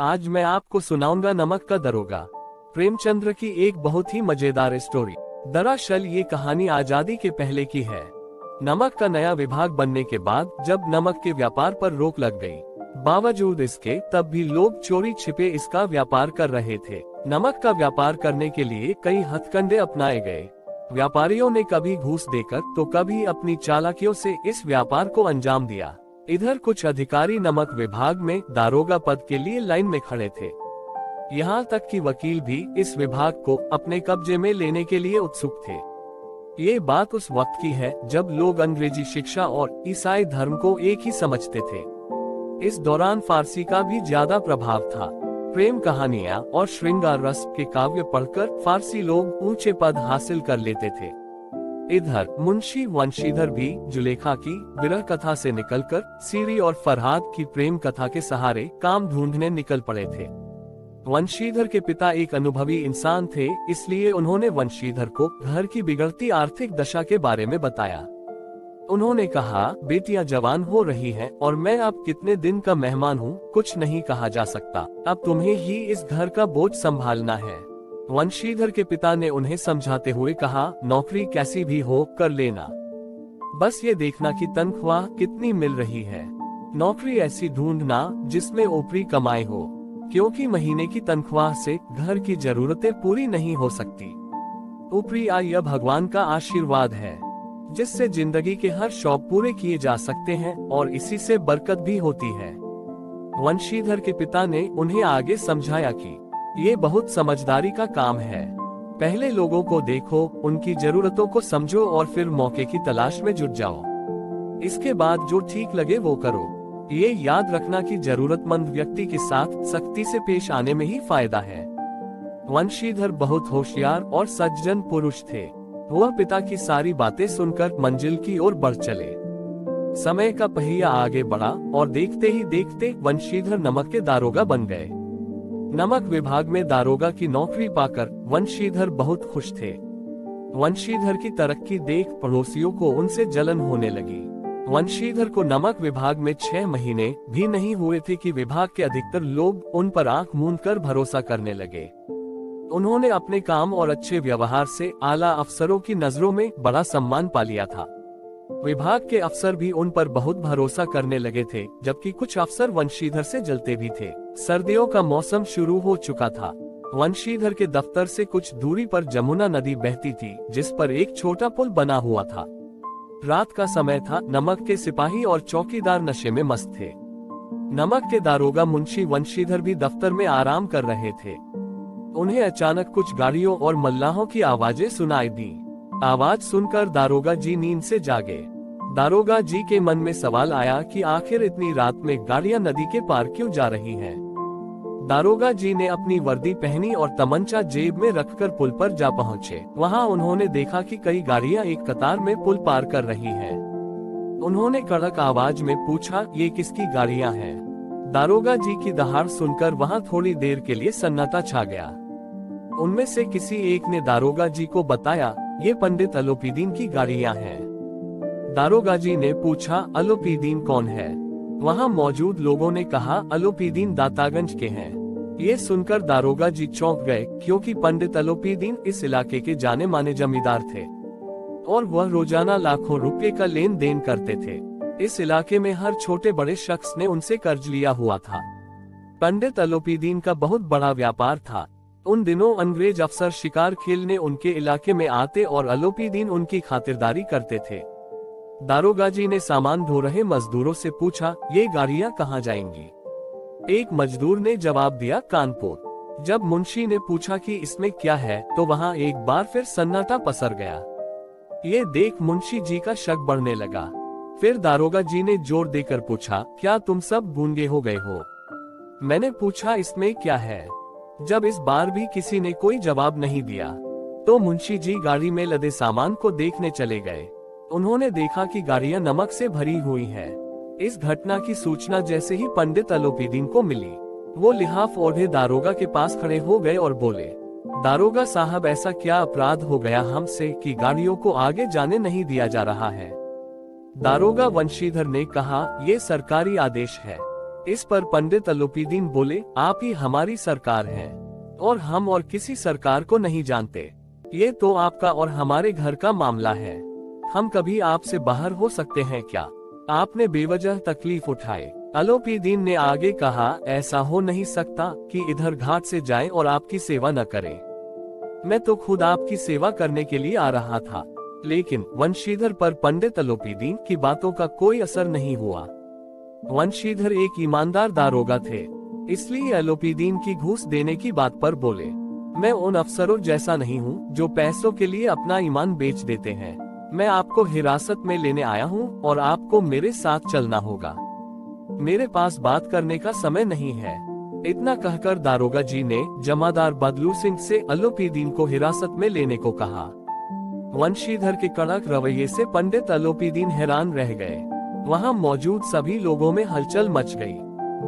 आज मैं आपको सुनाऊंगा नमक का दरोगा, प्रेमचंद्र की एक बहुत ही मजेदार स्टोरी। दरअसल ये कहानी आजादी के पहले की है। नमक का नया विभाग बनने के बाद जब नमक के व्यापार पर रोक लग गई, बावजूद इसके तब भी लोग चोरी छिपे इसका व्यापार कर रहे थे। नमक का व्यापार करने के लिए कई हथकंडे अपनाए गए। व्यापारियों ने कभी घूस देकर तो कभी अपनी चालाकियों से इस व्यापार को अंजाम दिया। इधर कुछ अधिकारी नमक विभाग में दारोगा पद के लिए लाइन में खड़े थे। यहाँ तक कि वकील भी इस विभाग को अपने कब्जे में लेने के लिए उत्सुक थे। ये बात उस वक्त की है जब लोग अंग्रेजी शिक्षा और ईसाई धर्म को एक ही समझते थे। इस दौरान फारसी का भी ज्यादा प्रभाव था। प्रेम कहानियां और श्रृंगार रस के काव्य पढ़कर फारसी लोग ऊंचे पद हासिल कर लेते थे। इधर मुंशी वंशीधर भी जुलेखा की विरह कथा से निकलकर सीरी और फरहाद की प्रेम कथा के सहारे काम ढूंढने निकल पड़े थे। वंशीधर के पिता एक अनुभवी इंसान थे, इसलिए उन्होंने वंशीधर को घर की बिगड़ती आर्थिक दशा के बारे में बताया। उन्होंने कहा, बेटियां जवान हो रही हैं और मैं अब कितने दिन का मेहमान हूँ, कुछ नहीं कहा जा सकता। अब तुम्हें ही इस घर का बोझ संभालना है। वंशीधर के पिता ने उन्हें समझाते हुए कहा, नौकरी कैसी भी हो कर लेना, बस ये देखना कि तनख्वाह कितनी मिल रही है। नौकरी ऐसी ढूंढना जिसमें ऊपरी कमाई हो, क्योंकि महीने की तनख्वाह से घर की जरूरतें पूरी नहीं हो सकती। ऊपरी आय यह भगवान का आशीर्वाद है, जिससे जिंदगी के हर शौक पूरे किए जा सकते हैं और इसी से बरकत भी होती है। वंशीधर के पिता ने उन्हें आगे समझाया कि ये बहुत समझदारी का काम है। पहले लोगों को देखो, उनकी जरूरतों को समझो और फिर मौके की तलाश में जुट जाओ। इसके बाद जो ठीक लगे वो करो। ये याद रखना कि जरूरतमंद व्यक्ति के साथ सख्ती से पेश आने में ही फायदा है। वंशीधर बहुत होशियार और सज्जन पुरुष थे। वह पिता की सारी बातें सुनकर मंजिल की ओर बढ़ चले। समय का पहिया आगे बढ़ा और देखते ही देखते वंशीधर नमक के दारोगा बन गए। नमक विभाग में दारोगा की नौकरी पाकर वंशीधर बहुत खुश थे। वंशीधर की तरक्की देख पड़ोसियों को उनसे जलन होने लगी। वंशीधर को नमक विभाग में 6 महीने भी नहीं हुए थे कि विभाग के अधिकतर लोग उन पर आंख मूंद कर भरोसा करने लगे। उन्होंने अपने काम और अच्छे व्यवहार से आला अफसरों की नजरों में बड़ा सम्मान पा लिया था। विभाग के अफसर भी उन पर बहुत भरोसा करने लगे थे, जबकि कुछ अफसर वंशीधर से जलते भी थे। सर्दियों का मौसम शुरू हो चुका था। वंशीधर के दफ्तर से कुछ दूरी पर जमुना नदी बहती थी, जिस पर एक छोटा पुल बना हुआ था। रात का समय था। नमक के सिपाही और चौकीदार नशे में मस्त थे। नमक के दारोगा मुंशी वंशीधर भी दफ्तर में आराम कर रहे थे। उन्हें अचानक कुछ गाड़ियों और मल्लाहों की आवाजें सुनाई दी। आवाज सुनकर दारोगा जी नींद से जागे। दारोगा जी के मन में सवाल आया कि आखिर इतनी रात में गाड़ियां नदी के पार क्यों जा रही हैं। दारोगा जी ने अपनी वर्दी पहनी और तमंचा जेब में रखकर पुल पर जा पहुंचे। वहां उन्होंने देखा कि कई गाड़ियां एक कतार में पुल पार कर रही हैं। उन्होंने कड़क आवाज में पूछा, ये किसकी गाड़ियां हैं? दारोगा जी की दहाड़ सुनकर वहां थोड़ी देर के लिए सन्नाटा छा गया। उनमें से किसी एक ने दारोगा जी को बताया, ये पंडित अलोपीदीन की गाड़ियां हैं। दारोगा जी ने पूछा, अलोपीदीन कौन है? वहां मौजूद लोगों ने कहा, अलोपीदीन दातागंज के हैं। ये सुनकर दारोगा जी चौंक गए, क्योंकि पंडित अलोपीदीन इस इलाके के जाने माने जमींदार थे और वह रोजाना लाखों रुपए का लेन देन करते थे। इस इलाके में हर छोटे बड़े शख्स ने उनसे कर्ज लिया हुआ था। पंडित अलोपीदीन का बहुत बड़ा व्यापार था। उन दिनों अंग्रेज अफसर शिकार खेलने उनके इलाके में आते और अलोपीदीन उनकी खातिरदारी करते थे। दारोगा जी ने सामान ढो रहे मजदूरों से पूछा, ये गाड़ियां कहाँ जाएंगी? एक मजदूर ने जवाब दिया, कानपुर। जब मुंशी ने पूछा कि इसमें क्या है, तो वहां एक बार फिर सन्नाटा पसर गया। ये देख मुंशी जी का शक बढ़ने लगा। फिर दारोगा जी ने जोर देकर पूछा, क्या तुम सब गूंगे हो गए हो? मैंने पूछा, इसमें क्या है? जब इस बार भी किसी ने कोई जवाब नहीं दिया, तो मुंशी जी गाड़ी में लदे सामान को देखने चले गए। उन्होंने देखा कि गाड़ियां नमक से भरी हुई हैं। इस घटना की सूचना जैसे ही पंडित अलोपीदीन को मिली, वो लिहाफ ओढ़े दारोगा के पास खड़े हो गए और बोले, दारोगा साहब, ऐसा क्या अपराध हो गया हमसे कि गाड़ियों को आगे जाने नहीं दिया जा रहा है? दारोगा वंशीधर ने कहा, ये सरकारी आदेश है। इस पर पंडित अलोपीदीन बोले, आप ही हमारी सरकार हैं और हम और किसी सरकार को नहीं जानते। ये तो आपका और हमारे घर का मामला है। हम कभी आपसे बाहर हो सकते हैं क्या? आपने बेवजह तकलीफ उठाए। अलोपीदीन ने आगे कहा, ऐसा हो नहीं सकता कि इधर घाट से जाएं और आपकी सेवा न करें। मैं तो खुद आपकी सेवा करने के लिए आ रहा था। लेकिन वंशीधर पर पंडित अलोपीदीन की बातों का कोई असर नहीं हुआ। वंशीधर एक ईमानदार दारोगा थे, इसलिए अलोपीदीन की घूस देने की बात पर बोले, मैं उन अफसरों जैसा नहीं हूँ जो पैसों के लिए अपना ईमान बेच देते हैं। मैं आपको हिरासत में लेने आया हूँ और आपको मेरे साथ चलना होगा। मेरे पास बात करने का समय नहीं है। इतना कहकर दारोगा जी ने जमादार बदलू सिंह से अलोपीदीन को हिरासत में लेने को कहा। वंशीधर के कड़क रवैये से पंडित अलोपीदीन हैरान रह गए। वहां मौजूद सभी लोगों में हलचल मच गई।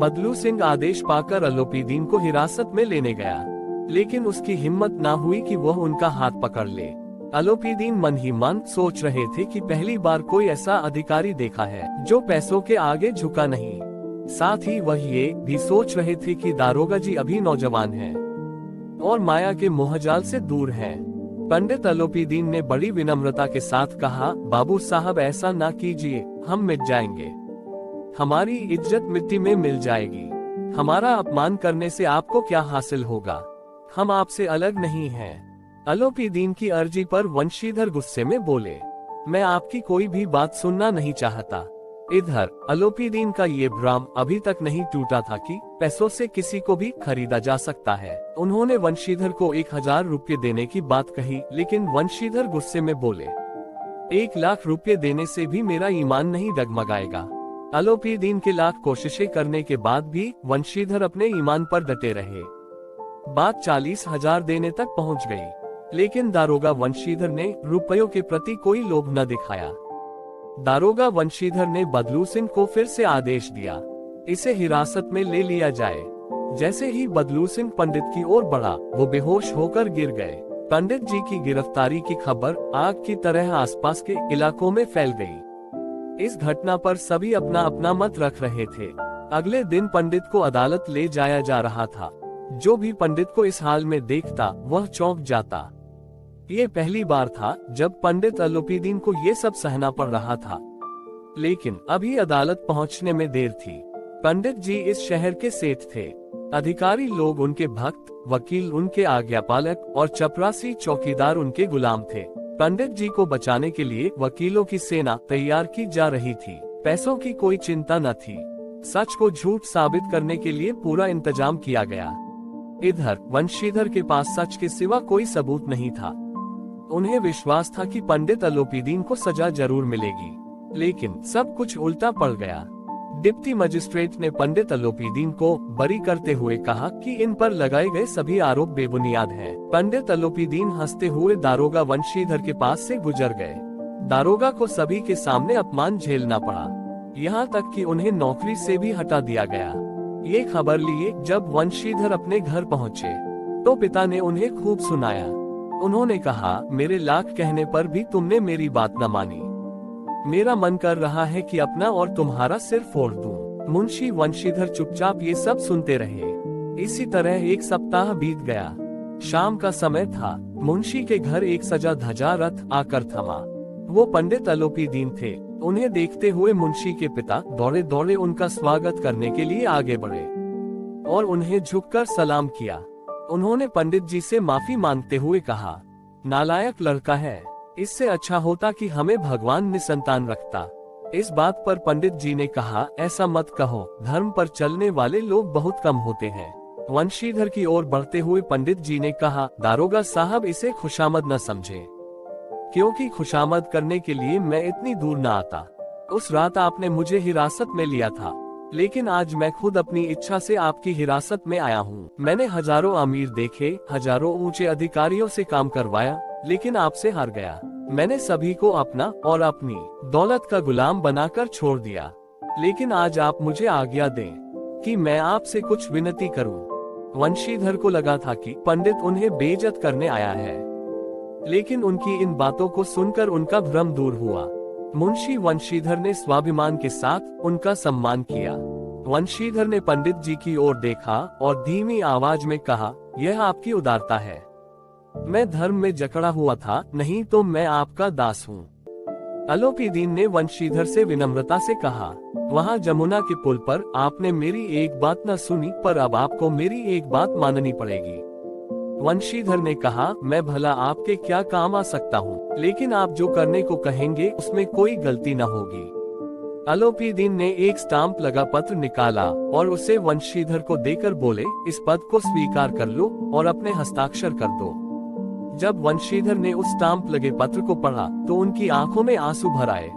बदलू सिंह आदेश पाकर अलोपीदीन को हिरासत में लेने गया, लेकिन उसकी हिम्मत ना हुई कि वह उनका हाथ पकड़ ले। अलोपीदीन मन ही मन सोच रहे थे कि पहली बार कोई ऐसा अधिकारी देखा है जो पैसों के आगे झुका नहीं। साथ ही वह ये भी सोच रहे थे कि दारोगा जी अभी नौजवान हैं और माया के मोहजाल से दूर हैं। पंडित अलोपीदीन ने बड़ी विनम्रता के साथ कहा, बाबू साहब ऐसा ना कीजिए, हम मिट जाएंगे। हमारी इज्जत मिट्टी में मिल जाएगी। हमारा अपमान करने से आपको क्या हासिल होगा? हम आपसे अलग नहीं हैं। अलोपीदीन की अर्जी पर वंशीधर गुस्से में बोले, मैं आपकी कोई भी बात सुनना नहीं चाहता। इधर अलोपीदीन का ये भ्रम अभी तक नहीं टूटा था कि पैसों से किसी को भी खरीदा जा सकता है। उन्होंने वंशीधर को 1000 रुपये देने की बात कही, लेकिन वंशीधर गुस्से में बोले, 1 लाख रुपये देने से भी मेरा ईमान नहीं डगमगाएगा। अलोपीदीन के लाख कोशिशें करने के बाद भी वंशीधर अपने ईमान पर डटे रहे। बात 40,000 देने तक पहुंच गई, लेकिन दारोगा वंशीधर ने रुपयों के प्रति कोई लोभ न दिखाया। दारोगा वंशीधर ने बदलू सिंह को फिर से आदेश दिया, इसे हिरासत में ले लिया जाए। जैसे ही बदलू सिंह पंडित की ओर बढ़ा, वो बेहोश होकर गिर गए। पंडित जी की गिरफ्तारी की खबर आग की तरह आसपास के इलाकों में फैल गई। इस घटना पर सभी अपना अपना मत रख रहे थे। अगले दिन पंडित को अदालत ले जाया जा रहा था। जो भी पंडित को इस हाल में देखता वह चौंक जाता। ये पहली बार था जब पंडित अलोपीदीन को ये सब सहना पड़ रहा था। लेकिन अभी अदालत पहुंचने में देर थी। पंडित जी इस शहर के सेठ थे। अधिकारी लोग उनके भक्त, वकील उनके आज्ञापालक और चपरासी चौकीदार उनके गुलाम थे। पंडित जी को बचाने के लिए वकीलों की सेना तैयार की जा रही थी। पैसों की कोई चिंता न थी। सच को झूठ साबित करने के लिए पूरा इंतजाम किया गया। इधर वंशीधर के पास सच के सिवा कोई सबूत नहीं था। उन्हें विश्वास था कि पंडित अलोपीदीन को सजा जरूर मिलेगी, लेकिन सब कुछ उल्टा पड़ गया। डिप्टी मजिस्ट्रेट ने पंडित अलोपीदीन को बरी करते हुए कहा कि इन पर लगाए गए सभी आरोप बेबुनियाद हैं। पंडित अलोपीदीन हंसते हुए दारोगा वंशीधर के पास से गुजर गए। दारोगा को सभी के सामने अपमान झेलना पड़ा, यहाँ तक कि उन्हें नौकरी से भी हटा दिया गया। ये खबर लिए जब वंशीधर अपने घर पहुँचे तो पिता ने उन्हें खूब सुनाया। उन्होंने कहा, मेरे लाख कहने पर भी तुमने मेरी बात न मानी। मेरा मन कर रहा है कि अपना और तुम्हारा सिर फोड़ दूं। मुंशी वंशीधर चुपचाप ये सब सुनते रहे। इसी तरह 1 सप्ताह बीत गया। शाम का समय था। मुंशी के घर एक सजा धजा रथ आकर थमा। वो पंडित अलोपीदीन थे। उन्हें देखते हुए मुंशी के पिता दौड़े दौड़े उनका स्वागत करने के लिए आगे बढ़े और उन्हें झुककर सलाम किया। उन्होंने पंडित जी से माफी मांगते हुए कहा, नालायक लड़का है, इससे अच्छा होता कि हमें भगवान निसंतान रखता। इस बात पर पंडित जी ने कहा, ऐसा मत कहो, धर्म पर चलने वाले लोग बहुत कम होते हैं। वंशीधर की ओर बढ़ते हुए पंडित जी ने कहा, दारोगा साहब इसे खुशामद न समझे, क्योंकि खुशामद करने के लिए मैं इतनी दूर न आता। उस रात आपने मुझे हिरासत में लिया था, लेकिन आज मैं खुद अपनी इच्छा से आपकी हिरासत में आया हूँ। मैंने हजारों अमीर देखे, हजारों ऊंचे अधिकारियों से काम करवाया, लेकिन आपसे हार गया। मैंने सभी को अपना और अपनी दौलत का गुलाम बनाकर छोड़ दिया, लेकिन आज आप मुझे आज्ञा दें कि मैं आपसे कुछ विनती करूं। वंशीधर को लगा था कि पंडित उन्हें बेइज्जत करने आया है, लेकिन उनकी इन बातों को सुनकर उनका भ्रम दूर हुआ। मुंशी वंशीधर ने स्वाभिमान के साथ उनका सम्मान किया। वंशीधर ने पंडित जी की ओर देखा और धीमी आवाज में कहा, यह आपकी उदारता है। मैं धर्म में जकड़ा हुआ था, नहीं तो मैं आपका दास हूँ। अलोपीदीन ने वंशीधर से विनम्रता से कहा, वहाँ जमुना के पुल पर आपने मेरी एक बात न सुनी, पर अब आपको मेरी एक बात माननी पड़ेगी। वंशीधर ने कहा, मैं भला आपके क्या काम आ सकता हूँ, लेकिन आप जो करने को कहेंगे उसमें कोई गलती न होगी। अलोपीदीन ने एक स्टाम्प लगा पत्र निकाला और उसे वंशीधर को देकर बोले, इस पद को स्वीकार कर लो और अपने हस्ताक्षर कर दो। जब वंशीधर ने उस स्टाम्प लगे पत्र को पढ़ा तो उनकी आंखों में आंसू भर आए,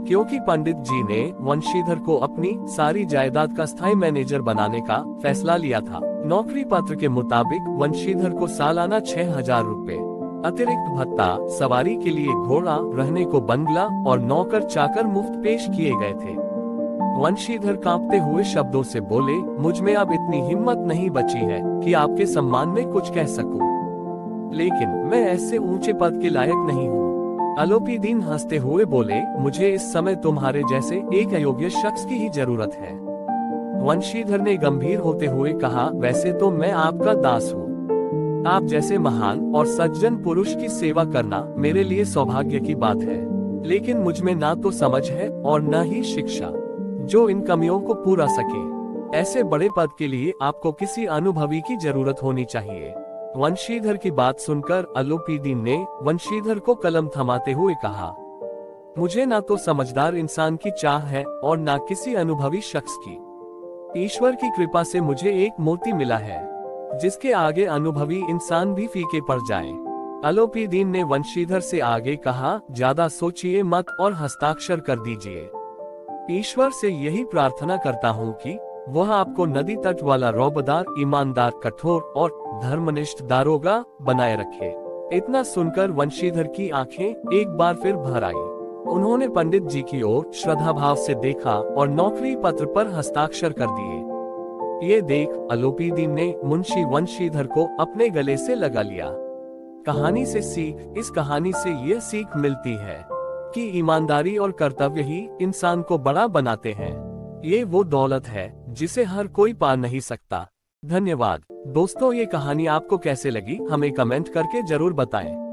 क्योंकि पंडित जी ने वंशीधर को अपनी सारी जायदाद का स्थायी मैनेजर बनाने का फैसला लिया था। नौकरी पत्र के मुताबिक वंशीधर को सालाना 6,000 रुपए, अतिरिक्त भत्ता, सवारी के लिए घोड़ा, रहने को बंगला और नौकर चाकर मुफ्त पेश किए गए थे। वंशीधर कांपते हुए शब्दों से बोले, मुझ में अब इतनी हिम्मत नहीं बची है कि आपके सम्मान में कुछ कह सकूं, लेकिन मैं ऐसे ऊंचे पद के लायक नहीं हूँ। अलोपीदीन हंसते हुए बोले, मुझे इस समय तुम्हारे जैसे एक अयोग्य शख्स की ही जरूरत है। वंशीधर ने गंभीर होते हुए कहा, वैसे तो मैं आपका दास हूँ। आप जैसे महान और सज्जन पुरुष की सेवा करना मेरे लिए सौभाग्य की बात है, लेकिन मुझ में ना तो समझ है और न ही शिक्षा जो इन कमियों को पूरा सके। ऐसे बड़े पद के लिए आपको किसी अनुभवी की जरूरत होनी चाहिए। वंशीधर की बात सुनकर अलोपीदीन ने वंशीधर को कलम थमाते हुए कहा, मुझे ना तो समझदार इंसान की चाह है और ना किसी अनुभवी शख्स की। ईश्वर की कृपा से मुझे एक मोती मिला है, जिसके आगे अनुभवी इंसान भी फीके पड़ जाएं। अलोपीदीन ने वंशीधर से आगे कहा, ज्यादा सोचिए मत और हस्ताक्षर कर दीजिए। ईश्वर से यही प्रार्थना करता हूँ कि वह आपको नदी तट वाला रौबदार, ईमानदार, कठोर और धर्मनिष्ठ दारोगा बनाए रखे। इतना सुनकर वंशीधर की आंखें एक बार फिर भर आई। उन्होंने पंडित जी की ओर श्रद्धा भाव से देखा और नौकरी पत्र पर हस्ताक्षर कर दिए। ये देख अलोपीदीन ने मुंशी वंशीधर को अपने गले से लगा लिया। कहानी से सीख, इस कहानी से यह सीख मिलती है कि ईमानदारी और कर्तव्य ही इंसान को बड़ा बनाते हैं। ये वो दौलत है जिसे हर कोई पा नहीं सकता। धन्यवाद दोस्तों, ये कहानी आपको कैसे लगी हमें कमेंट करके जरूर बताएं।